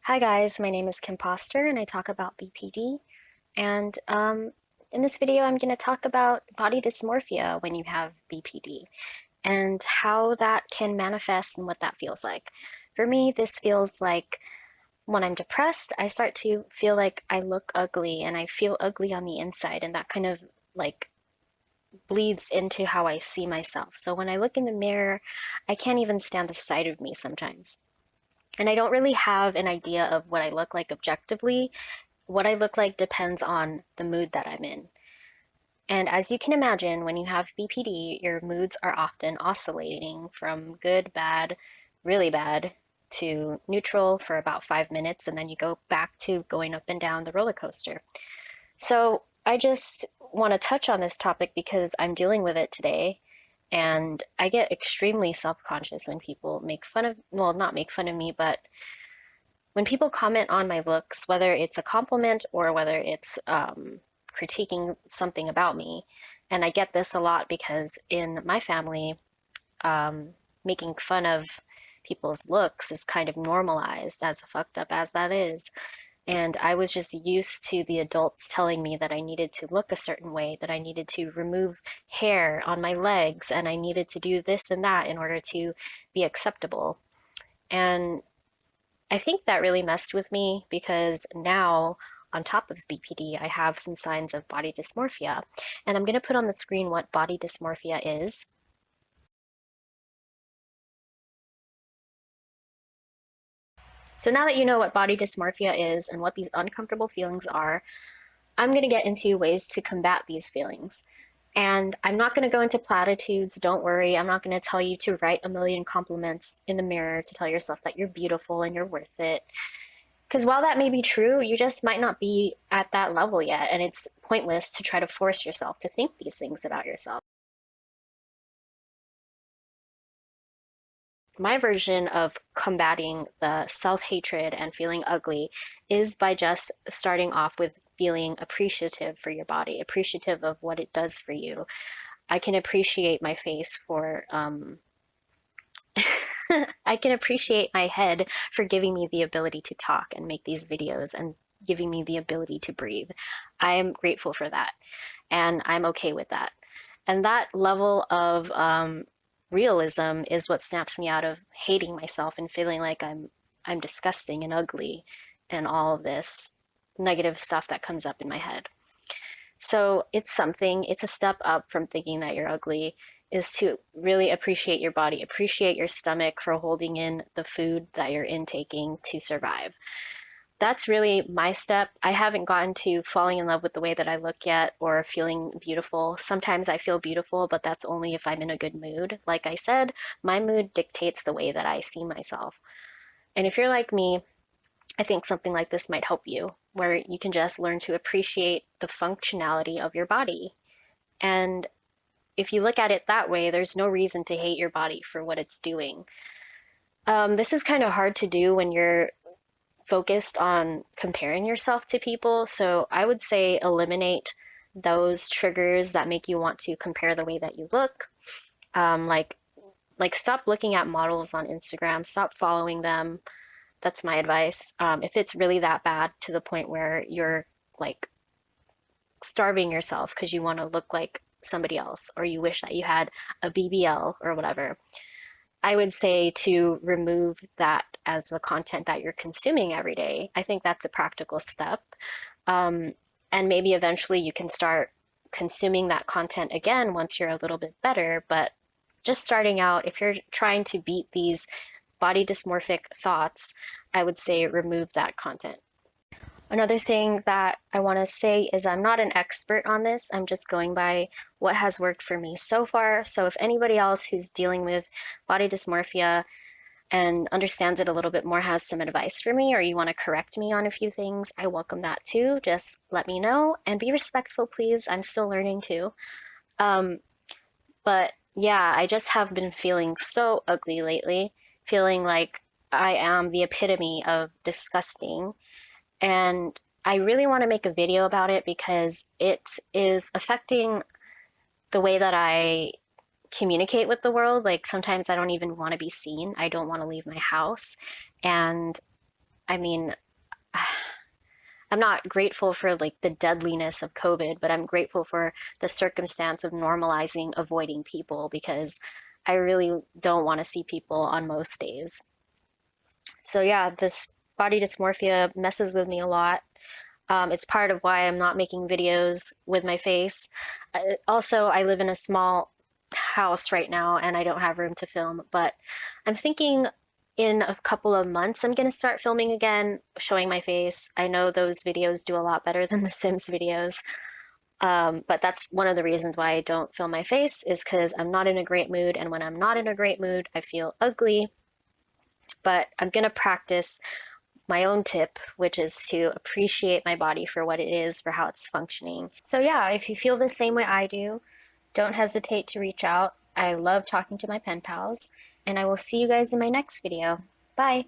Hi guys, my name is Kim Poster and I talk about BPD. And in this video, I'm going to talk about body dysmorphia when you have BPD and how that can manifest and what that feels like. For me, this feels like when I'm depressed, I start to feel like I look ugly and I feel ugly on the inside, and that kind of like bleeds into how I see myself. So when I look in the mirror, I can't even stand the sight of me sometimes. And I don't really have an idea of what I look like objectively. What I look like depends on the mood that I'm in. And as you can imagine, when you have BPD, your moods are often oscillating from good, bad, really bad to neutral for about 5 minutes, and then you go back to going up and down the roller coaster. So I just want to touch on this topic because I'm dealing with it today. And I get extremely self conscious when people make fun of, well, not make fun of me, but when people comment on my looks, whether it's a compliment or whether it's critiquing something about me, and I get this a lot because in my family, making fun of people's looks is kind of normalized, as fucked up as that is. And I was just used to the adults telling me that I needed to look a certain way, that I needed to remove hair on my legs, and I needed to do this and that in order to be acceptable. And I think that really messed with me because now, on top of BPD, I have some signs of body dysmorphia. And I'm going to put on the screen what body dysmorphia is. So now that you know what body dysmorphia is and what these uncomfortable feelings are, I'm going to get into ways to combat these feelings. And I'm not going to go into platitudes, don't worry. I'm not going to tell you to write a million compliments in the mirror to tell yourself that you're beautiful and you're worth it. Because while that may be true, you just might not be at that level yet, and it's pointless to try to force yourself to think these things about yourself. My version of combating the self hatred and feeling ugly is by just starting off with feeling appreciative for your body, appreciative of what it does for you. I can appreciate my face for I can appreciate my head for giving me the ability to talk and make these videos and giving me the ability to breathe. I am grateful for that, and I'm okay with that. And that level of realism is what snaps me out of hating myself and feeling like I'm disgusting and ugly and all of this negative stuff that comes up in my head. So it's a step up from thinking that you're ugly, is to really appreciate your body, appreciate your stomach for holding in the food that you're intaking to survive. That's really my step. I haven't gotten to falling in love with the way that I look yet or feeling beautiful. Sometimes I feel beautiful, but that's only if I'm in a good mood. Like I said, my mood dictates the way that I see myself. And if you're like me, I think something like this might help you, where you can just learn to appreciate the functionality of your body. And if you look at it that way, there's no reason to hate your body for what it's doing. This is kind of hard to do when you're focused on comparing yourself to people. So I would say eliminate those triggers that make you want to compare the way that you look. Um, like stop looking at models on Instagram. Stop following them. That's my advice. If it's really that bad to the point where you're like starving yourself because you want to look like somebody else or you wish that you had a BBL or whatever, I would say to remove that as the content that you're consuming every day. I think that's a practical step. Um, and maybe eventually you can start consuming that content again once you're a little bit better. But just starting out, if you're trying to beat these body dysmorphic thoughts, I would say remove that content. Another thing that I want to say is I'm not an expert on this. I'm just going by what has worked for me so far. So if anybody else who's dealing with body dysmorphia and understands it a little bit more has some advice for me, or you want to correct me on a few things, I welcome that too. Just let me know and be respectful, please. I'm still learning too. Um, but yeah, I just have been feeling so ugly lately, feeling like I am the epitome of disgusting. And I really want to make a video about it because it is affecting the way that I communicate with the world. Like sometimes I don't even want to be seen. I don't want to leave my house. And I mean, I'm not grateful for like the deadliness of COVID, but I'm grateful for the circumstance of normalizing avoiding people because I really don't want to see people on most days. So yeah, this body dysmorphia messes with me a lot. It's part of why I'm not making videos with my face. Also, I live in a small house right now and I don't have room to film, but I'm thinking in a couple of months I'm going to start filming again, showing my face. I know those videos do a lot better than the Sims videos, but that's one of the reasons why I don't film my face is because I'm not in a great mood, and when I'm not in a great mood, I feel ugly. But I'm going to practice my own tip, which is to appreciate my body for what it is, for how it's functioning. So, yeah, if you feel the same way I do, don't hesitate to reach out. I love talking to my pen pals, and I will see you guys in my next video. Bye.